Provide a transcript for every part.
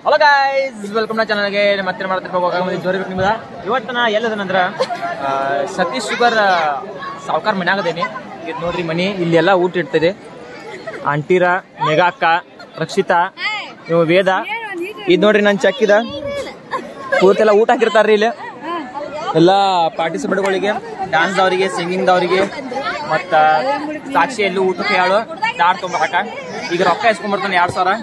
Hello guys, welcome ನಾ ಚಾನಲ್ಗೆ. ಮತ್ತೆ ಮಾಡ್ತಿರ್ಬೇಕು ಜೋರಿ ನಿಮ್ಗೆ. ಇವತ್ತು ನಾ ಎಲ್ಲದನಂದ್ರ ಸತೀಶ್ ಶುಗರ್ ಸಾವುಕಾರ ಮನೆ ಆಗದೇನಿ. ಇದು ನೋಡ್ರಿ ಮನಿ, ಇಲ್ಲೆಲ್ಲ ಊಟ ಇಡ್ತದೆ. ಆಂಟಿರ, ಮೇಘಾಕ್ಕ, ರಕ್ಷಿತಾ, ಇವ್ ವೇದ. ಇದು ನೋಡ್ರಿ ನನ್ನ ಚಕ್ಕಿದ ಪೂರ್ತೆಲ್ಲ ಊಟ ಹಾಕಿರ್ತಾರ್ರಿ ಇಲ್ಲಿ. ಎಲ್ಲ ಪಾರ್ಟಿಸಿಪೇಟ್ಗಳಿಗೆ, ಡ್ಯಾನ್ಸ್ ಅವರಿಗೆ, ಸಿಂಗಿಂಗ್ ಅವರಿಗೆ, ಮತ್ತ ಸಾಕ್ಷಿ ಎಲ್ಲೂ ಊಟಕ್ಕೆ ಹೇಳು ದಾಡ್ ತೊಂಬರಾಕ. ಈಗ ರೊಕ್ಕ ಇಸ್ಕೊಂಡ್ಬರ್ತಾನೆ 2000,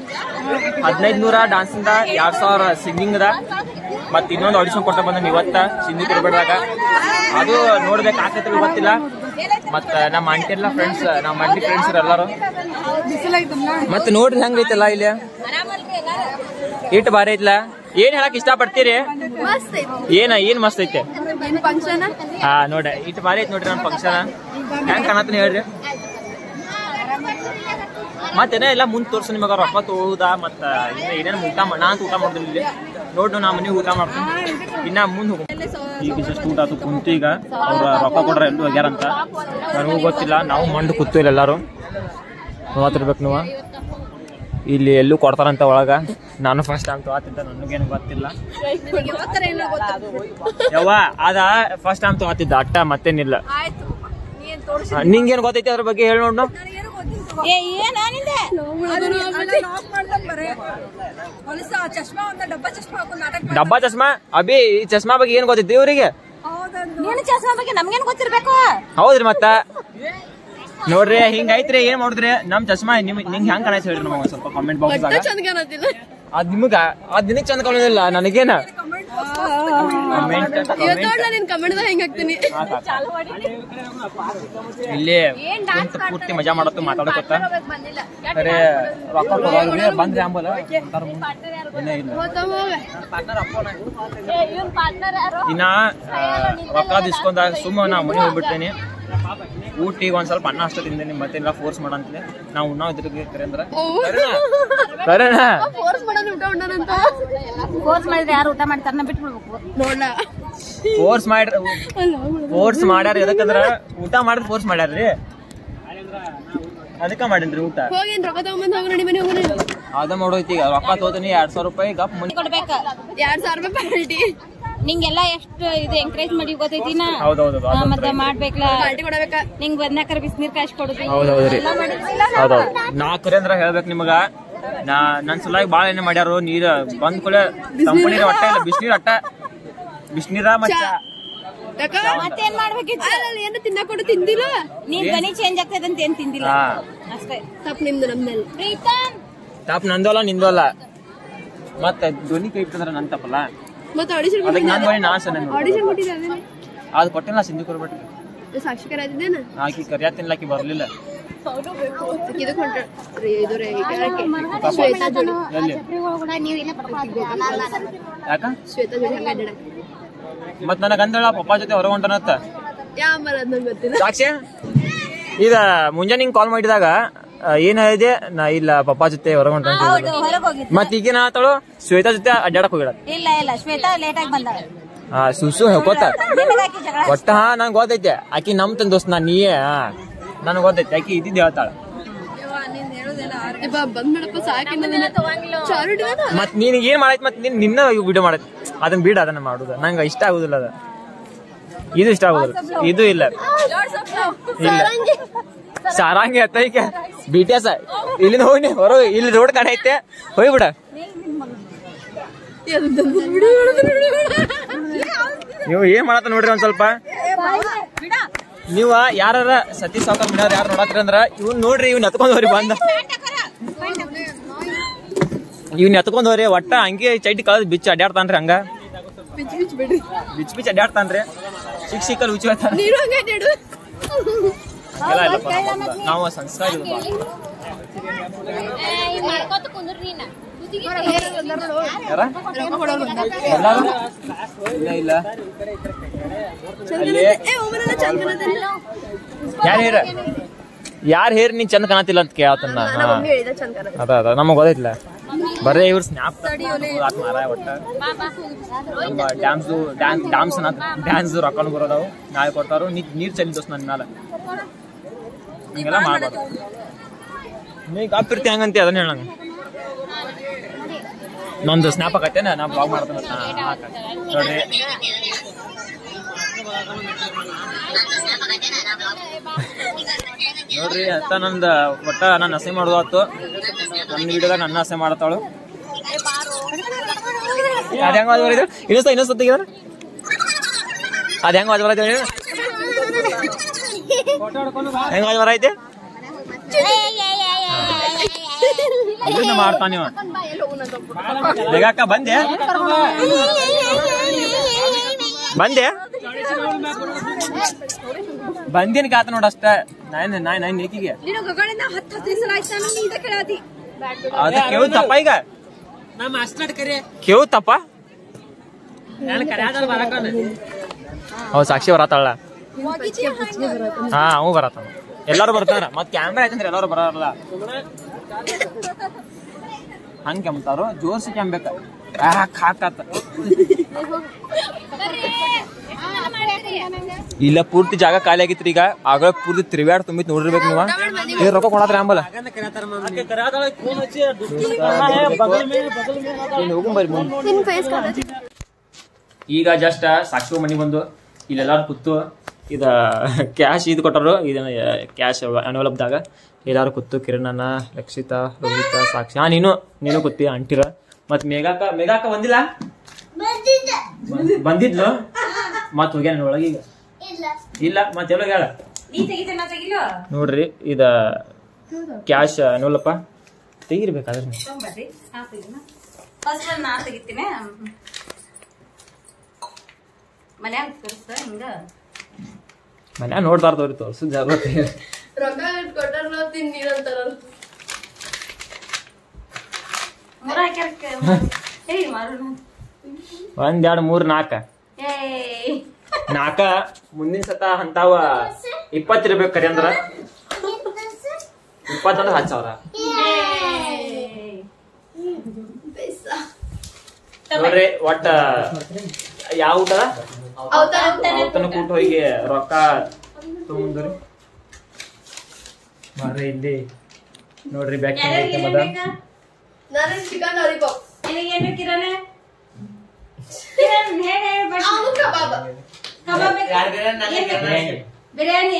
1500 ಡಾನ್ಸಿಂದ, 2000 ಸಿಂಗಿಂಗ್ದ, ಮತ್ತೆ ಇನ್ನೊಂದು ಆಡಿಷನ್ ಕೊಟ್ಟ ಬಂದ ಇವತ್ತ ಸಿಂಧಿ ತಿರುಗದಾಗ. ಅದು ನೋಡ್ಬೇಕು ಆಗ್ತೈತಿ ಗೊತ್ತಿಲ್ಲ. ಮತ್ತ ನಮ್ಮ ಆಂಟಿ ಎಲ್ಲ ಫ್ರೆಂಡ್ಸ್, ನಮ್ಮ ಆಂಟಿ ಫ್ರೆಂಡ್ಸ್ ಎಲ್ಲಾರು. ಮತ್ತೆ ನೋಡ್ರಿ ಹೆಂಗೈತಲ್ಲ ಇಲ್ಲಿ, ಇಟ್ಟು ಬಾರಿ ಐತ್ಲ. ಏನ್ ಹೇಳಕ್ ಇಷ್ಟ ಪಡ್ತೀರಿ? ಏನ್ ಮಸ್ತ್ ಐತೆ. ಹಾ ನೋಡ್ರಿ, ಇಟ್ಟು ಬಾರಿ ಐತಿ ನೋಡ್ರಿ. ನನ್ನ ಫಂಕ್ಷನ್ ಹೆಂಗ್ ಕಾಣತ್ತೀನಿ ಹೇಳ್ರಿ. ಮತ್ತೇನ ಎಲ್ಲ ಮುಂದ್ ತೋರ್ಸ ನಿಮಗ ರೊಕ್ಕ ತೋದ. ಮತ್ತ ಏನೇನು ಊಟ ನಾ ಅಂತ ಊಟ ಮಾಡಿದ್ರಿ ಇಲ್ಲಿ ನೋಡ್ರಿ. ನಾ ಮನೆ ಊಟ ಮಾಡ್ತೀನಿ, ಇನ್ನ ಮುಂದ್ ಹೋಗ. ಈಗ ಜಸ್ಟ್ ಊಟ ಆತು ಕುಂತು. ಈಗ ಅವ್ರ ರೊಕ್ಕ ಕೊಡ್ರ ಎಲ್ಲೂ ಹೋಗ್ಯಾರಂತ ನನಗೂ ಗೊತ್ತಿಲ್ಲ. ನಾವು ಮಂಡು ಕೂತು ಇಲ್ಲ ಎಲ್ಲಾರು ನೋಡ್ತಿರ್ಬೇಕು. ನೀವು ಇಲ್ಲಿ ಎಲ್ಲೂ ಕೊಡ್ತಾರಂತ ಒಳಗ. ನಾನು ಫಸ್ಟ್ ಟೈಮ್ ತಗೋತಿದ್ದ, ನನಗೇನು ಗೊತ್ತಿಲ್ಲ ಯವ್ವ. ಅದ ಫಸ್ಟ್ ಟೈಮ್ ತಗೋತಿದ್ದ ಅಟ್ಟ, ಮತ್ತೇನಿಲ್ಲ. ನಿಂಗೇನು ಗೊತ್ತೈತಿ ಅದ್ರ ಬಗ್ಗೆ ಹೇಳಿ ನೋಡ್. ಡಬ್ಬಾ ಚಶ್ಮಾ ಅಭಿ, ಈ ಚಶ್ಮಾ ಬಗ್ಗೆ ಏನ್ ಗೊತ್ತೈತಿ ಇವ್ರಿಗೆ? ಹೌದ್ರಿ. ಮತ್ತ ನೋಡ್ರಿ ಹಿಂಗೈತ್ರಿ, ಏನ್ ಮಾಡಿದ್ರಿ ನಮ್ ಚಶ್ಮಾ ನಿಂಗ್ ಹೆಂಗ್ ಕಾಣೈತಿ ಹೇಳ್ರಿ ನಮಗೆ ಸ್ವಲ್ಪ ಕಾಮೆಂಟ್ ಬಾಕ್ಸ್ ಆಗ. ಅದ್ ನಿಮಗ ಅದ್ ನಿನಗ್ ಚಂದ ಕಾಣೋದಿಲ್ಲ, ನನಗೇನ ಇಲ್ಲಿ ಪೂರ್ತಿ ಮಜಾ ಮಾಡತ್ತು ಮಾತಾಡಕೊತ್ತ. ಸರಿ ರೊಕ್ಕ ಕೊಡೋದ್ರಿ ಬಂದ್ರಿ ಅಂಬಲ ಇನ್ನ ರೊಕ್ಕ ದಿಸ್ಕೊಂಡಾಗ ಸುಮ್ಮ ನಾ ಮನೆ ಹೋಗ್ಬಿಡ್ತೇನೆ. ಊಟಿಗೆ ಒಂದ್ ಸ್ವಲ್ಪ ಅನ್ನ ಅಷ್ಟ ತಿಂದೇನಿ, ಮತ್ತೆಲ್ಲ ಫೋರ್ಸ್ ಮಾಡಂತಲೇ ನಾವು ಉಣ್ಣಾವ್ ಇದ್ರಿಗೆ ಕರೆಂದ್ರ ಫೋರ್ಸ್ ಮಾಡ್ಯಾರ. ಎದಕ್ಕಂದ್ರ ಊಟ ಮಾಡಿದ್ರೆ ಫೋರ್ಸ್ ಮಾಡ್ಯಾರ್ರಿ, ಅದಕ್ಕ ಮಾಡೇನ್ರಿ ಊಟ. ಅದ ಮಾಡೋಯ್ತಿ. ಈಗ ರೊಕ್ಕ ತಗೋತೀನಿ 2000 ರೂಪಾಯಿ ಗಪ್ ಮುಂದೆ ಕೊಡ್ಬೇಕ. 2000 ರೂಪಾಯಿ ನಿಂಗೆಲ್ಲ ಎಷ್ಟು ಇದು ಎಂಕರೇಜ್ ಮಾಡಿ ಗೊತ್ತೈತಿ. ಮತ್ತೆ ಮಾಡ್ಬೇಕಲ್ಲ, ನಿಂಗ್ ಬಂದಾಕರ ಬಿಸಿನೀರ್ ಕಾಯ್ಸಿ ಕೊಡುದು. ಹೌದೌದ್ರಿ, ಹೌದೌದು. ನಾ ಕರೇಂದ್ರ ಹೇಳ್ಬೇಕು ನಿಮಗ, ನನ್ ಸಲುವಾಗಿ ಬಾಳ ಏನೇ ಮಾಡ್ಯಾರು. ನೀರ್ ಬಂದ್ ಕೂಡ ಕಂಪನಿ ಒಟ್ಟ ಇಲ್ಲ, ಬಿಸಿನೀರ್ ಅಟ್ಟ ಬಿಸಿನೀರ. ಮತ್ತೇನ್ ಮಾಡ್ಬೇಕಿತ್ತು? ಏನು ತಿನ್ನಕೊಡು ತಿಂದಿಲ್ಲ. ನೀನ್ ಧ್ವನಿ ಚೇಂಜ್ ಆಗ್ತದೆ ಅಂತ ಏನ್ ತಿಂದಿಲ್ಲ ಅಷ್ಟೇ. ತಪ್ಪು ನಿಮ್ದು, ನಮ್ದಲ್ಲಿ ತಪ್ಪು ನಂದಲ್ಲ ನಿಂದಲ್ಲ. ಮತ್ತೆ ಧ್ವನಿ ಕೈ ಬಿಟ್ಟಂದ್ರ ನನ್ ತಪ್ಪಲ್ಲ. ಅದು ಕೊಟ್ಟಿಲ್ಲ ಸಿಂಧು ಕೊಡ್ಬಿಟ್ಟು. ಆಕಿ ಕರಿಯಾತಿನ್ಲಾಕಿ ಬರ್ಲಿಲ್ಲ. ಯಾಕ ಮತ್ ನನಗ ಅಂದಳ ಪಪ್ಪ ಜೊತೆ ಹೊರ ಹೊಂಟನತ್ತ. ಸಾಕ್ಷಿ ಈಗ ಮುಂಜಾನೆ ಹಿಂಗ್ ಕಾಲ್ ಮಾಡಿದಾಗ ಏನ್ ಹೇಳಿದೆ? ನಾ ಇಲ್ಲ ಪಪ್ಪ ಜೊತೆ ಹೊರ ಹೊಂಟ. ಮತ್ ಈಗೇನ ಆತಳು ಶ್ವೇತಾ ಜೊತೆ ಅಡ್ಡಾಡಕ್ ಹೋಗಿಡ. ಸುಸು ಹೇಳ್ಕೋತ ಒಟ್ಟ. ಹಾ ನಂಗೆ ಗೊತ್ತೈತೆ ಆಕಿ ನಮ್ ತನ್ ದೋಸ್ತ. ನಾ ನೀಯೇ ನನ್ಗೆ ಗೊತ್ತೈತೆ ಆಕಿ ಇದ್ದಿದ್ದು ಹೇಳ್ತಾಳ. ಮತ್ ನೀನ್ ಏನ್ ಮಾಡೈತಿ? ಮತ್ ನೀನ್ ನಿನ್ನ ವಿಡಿಯೋ ಮಾಡೈತಿ, ಅದನ್ನ ಬಿಡ. ಅದನ್ನ ಮಾಡುದ ನಂಗೆ ಇಷ್ಟ ಆಗುದಿಲ್ಲ. ಅದ ಇದು ಇಷ್ಟ ಆಗುದಿಲ್ಲ, ಇದು ಇಲ್ಲ ಇಲ್ಲ. ಸಾರಂಗಿ ಅತ್ತೈಕೆ BTS ಇಲ್ಲಿಂದ ಹೋಗಿ ಹೊರಗೆ. ಇಲ್ಲಿ ರೋಡ್ ಕಾಣೈತೆ, ಹೋಗ್ಬಿಡ. ನೀವು ಏನ್ ಮಾಡತ್ತ ನೋಡ್ರಿ ಒಂದ್ ಸ್ವಲ್ಪ. ನೀವ ಯಾರ ಸತೀಶ್ ಸಾವುಕಾರ ಮನೆಯವ್ರ ಯಾರು ನೋಡತ್ರಿ ಅಂದ್ರ ಇವ್ನ ನೋಡ್ರಿ. ಇವ್ನ ಎತ್ಕೊಂಡವ್ರಿ ಬಂದ, ಇವ್ನ ಎತ್ಕೊಂಡವ್ರಿ. ಒಟ್ಟ ಹಂಗೆ ಚೈಟಿ ಕಳದ್ ಬಿಚ್ಚ ಅಡ್ಡಾಡ್ತಾನ್ರಿ. ಹಂಗ ಬಿಚ್ ಅಡ್ಡಾಡ್ತಾನ್ರಿ. ಸಿಕ್ಕಲ್ ಹುಚ್ಚ ನಾವು ಸಂಸ್ಕಾರ ಇಲ್ಲ. ಯಾರ ಹೇರ್ ನೀನ್ ಚಂದ ಕಾಣತಿಲ್ಲ ಅಂತ ಕೇಳತನ್ನ. ಅದ ನಮಗ್ ಗೊತ್ತೈತಿಲ್ಲ. ಬರೇ ಇವ್ರ ಸ್ನ್ಯಾಪ್ ಒಟ್ಟ ಡ್ಯಾನ್ಸ್ ರೊಕ್ಕ ಬರೋದವು ನಾಳೆ ಕೊಡ್ತಾರು. ನೀರ್ ಚಲಿ ದೋಸ್ ನನ್ ಮ್ಯಾಲ ಹಿಂಗೆಲ್ಲ ಮಾಡ್ಬಾರ್ದು. ನೀ ಗಾಪಿರ್ತಿ ಹಂಗಂತಿ ಅದನ್ನ ಹೇಳಂಗ. ನಂದು ಸ್ನ್ಯಾಪ್ ಆಗತ್ತೇನ ನಾ ಬ್ಲಾಗ್ ಮಾಡ್ತೇನೆ ನೋಡ್ರಿ. ನೋಡ್ರಿ ಅಂತ ನಂದು ಒಟ್ಟ ನಾನು ಹಸೆ ಮಾಡೋದು ಆತು. ನನ್ನ ವಿಡಿಯೋದಾಗ ನನ್ನ ಹಸೆ ಮಾಡತ್ತಾಳು. ಅದ ಹೆಂಗ ಬರಿದ್ರು ಇನ್ನೊಂದ್ಸತಿ ಅದ ಹೆಂಗ ಬರ ಹೆಂಗ ಬರ ಐತೆ ಮಾಡ್ತಾನ ನೀವ. ಬೇಗಕ್ಕ ಬಂದೆ ಬಂದೇನ್ ಕಾತ ನೋಡ ಅಷ್ಟ. ನಾನ್ ಏಕಿಗೆ ಅದ ಕೇಳು ತಪ್ಪ ಈಗ ಕೇಳು ತಪ್ಪ. ಹೌದ್ ಸಾಕ್ಷಿ ಬರತ್ತಾಳ. ಹಾ ಅವು ಬರತ್ತಾನ ಎಲ್ಲಾರು ಬರ್ತಾರ. ಮತ್ ಕ್ಯಾಮ್ರಾ ಐತಂದ್ರೆ ಎಲ್ಲಾರು ಬರಲ್ಲ. ಹಂಗ ಕೆಮ್ತಾರು ಜೋರ್ಸಿ ಕೆಮ್ಬೇಕ. ಹಾಕಾತ ಇಲ್ಲ ಪೂರ್ತಿ ಜಾಗ ಖಾಲಿ ಆಗಿತ್ರಿ. ಈಗ ಆಗ ಪೂರ್ತಿ ತಿರುಗಾಡ್ ತುಂಬಿತ್ ನೋಡಿರ್ಬೇಕು ನೀವ. ಏ ರೊಕ್ಕ ಕೊಡತ್ರ ಅಂಬಲ್ಲ ಈಗ ಜಸ್ಟ್ ಸಾಕ್ಷಿ ಮನಿ ಬಂದು ಇಲ್ಲೆಲ್ಲಾರು ಕೂತು ಇದ ಕ್ಯಾಶ್ ಇದು ಕೊಟ್ಟರು. ಇದನ್ನ ಕ್ಯಾಶ್ ಎನ್ವಲಪ್ದಾಗ ಎಲ್ಲಾರು ಕೂತು ಕಿರಣನ, ರಕ್ಷಿತಾ, ರೋಹಿತಾ, ಸಾಕ್ಷಿ. ನೀನು ಕೂತಿ ಅಂಟಿರ. ಮತ್ ಮೇಘಾಕ ಬಂದಿಲ್ಲ ಬಂದಿದ್ಲು ಮತ್ ಹೋಗ್ಯಾನ ಒಳಗ. ಈಗ ಇಲ್ಲ ಮತ್ ಎಲ್ಲ ಹೇಳ ನೋಡ್ರಿ ಇದ ಕ್ಯಾಶ್ ಎನ್ವಲಪ್ಪ ತೆಗಿರ್ಬೇಕಾದ್ರೆ ಮನ್ಯಾಗ ನೋಡ್ತಾರ್ದವ್ರಿ ತೋರ್ಸು ಜಾಗ್ರತೆ. ಒಂದ್ ಎರಡ್ ಮೂರ್ ನಾಕ ಮುಂದಿನ ಸತ ಅಂತಾವ 20 ಇರ್ಬೇಕು ಕರಿ ಅಂದ್ರ 20 ಅಂದ್ರೆ 10,000. ನೋಡ್ರಿ ಒಟ್ಟ ಯಾವ ಊಟ ಔತಣ ಕೂಟ ಹೋಗಿ ರೊಕ್ಕ ತಗೊಂಡ್ರಿ ಬರ್ರಿ ಇಲ್ಲಿ ನೋಡ್ರಿ. ಬ್ಯಾಕ್ ಬಿರಿಯಾನಿ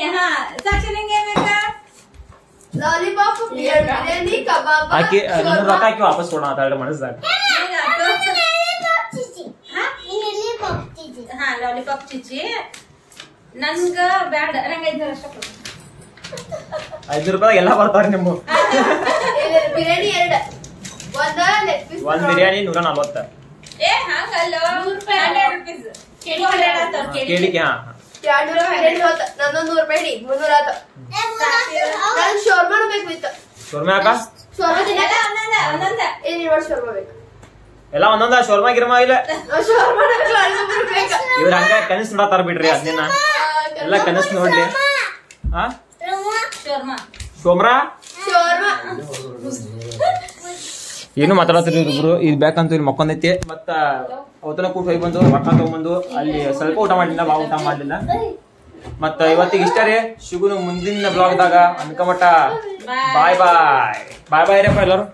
ಹಾಕಿ ರೊಕ್ಕ ಹಾಕಿ ವಾಪಸ್ ಕೊಡೋಣ ಅಂತ ಮನಸ್ಸಾಗ. ಲಾಲಿಪಾಪ್ ಚಿಚ್ಚಿ ನನ್ಗ ಬ್ಯಾಡ ನಂಗೆ 500 ಅಷ್ಟ ಕೊಡು. 5 ರೂಪಾಯಿ ಎಲ್ಲ ಬರ್ತಾವ್ರಿ ನಿಮ್ಮ. ಬಿರಿಯಾನಿ 2 ಒಂದ್ ಬಿರಿಯಾನಿ 140. ಏ ಹಂಗಲ್ಲ 100 ರೂಪಾಯಿ 100 ರೂಪಾಯಿ ಕೇಳಿಕೆ. ಹಾ 200 ರೂಪಾಯಿ ಹೋತ. ನನ್ನೊಂದು 100 ರೂಪಾಯಿ 300 ಆತ. ನಾನು ಶೋರ್ಮಾ ಬೇಕು ಇತ್ತು. ಶೋರ್ಮಾ ಯಾಕ? ಶೋರ್ಮಾ ತಿನ್ನಲ್ಲ ಒಂದೊಂದ ಏನ್ ಇವ ಶೋರ್ಮಾ ಬೇಕು ಎಲ್ಲ ಒಂದೊಂದ ಶೋರ್ಮಾ ಗಿರ್ಮಾ ಇಲ್ಲ. ಶೋರ್ಮಾ ಇವ್ರ ಹಂಗ ಕನಸು ನೋಡತಾರ ಬಿಡ್ರಿ. ಅದನ್ನ ಎಲ್ಲ ಕನಸು ನೋಡ್ಲಿ. ಹಾ ಶೋಮ್ರಾ ಏನು ಮಾತಾಡತ್ರಿ ಇಬ್ರು. ಇದು ಬೇಕಂತ ಇಲ್ಲಿ ಮಕ್ಕೊಂದೈತಿ. ಮತ್ತ ಅವತನ ಕೂಟ ಹೋಗಿ ಬಂದು ರೊಕ್ಕ ತಗೊಂಡ್ಬಂದು ಅಲ್ಲಿ ಸ್ವಲ್ಪ ಊಟ ಮಾಡ್ಲಿಲ್ಲ, ಬಾ ಊಟ ಮಾಡ್ಲಿಲ್ಲ. ಮತ್ತ ಇವತ್ತಿಗೆ ಇಷ್ಟ ರೀ. ಶಿಗುನು ಮುಂದಿನ ಬ್ಲಾಗ್ದಾಗ ಅನ್ಕಮಟ್ಟ ಬಾಯ್ ಬಾಯ್ ಬಾಯ್ ಬಾಯ್ ರೀ ಎಲ್ಲರೂ.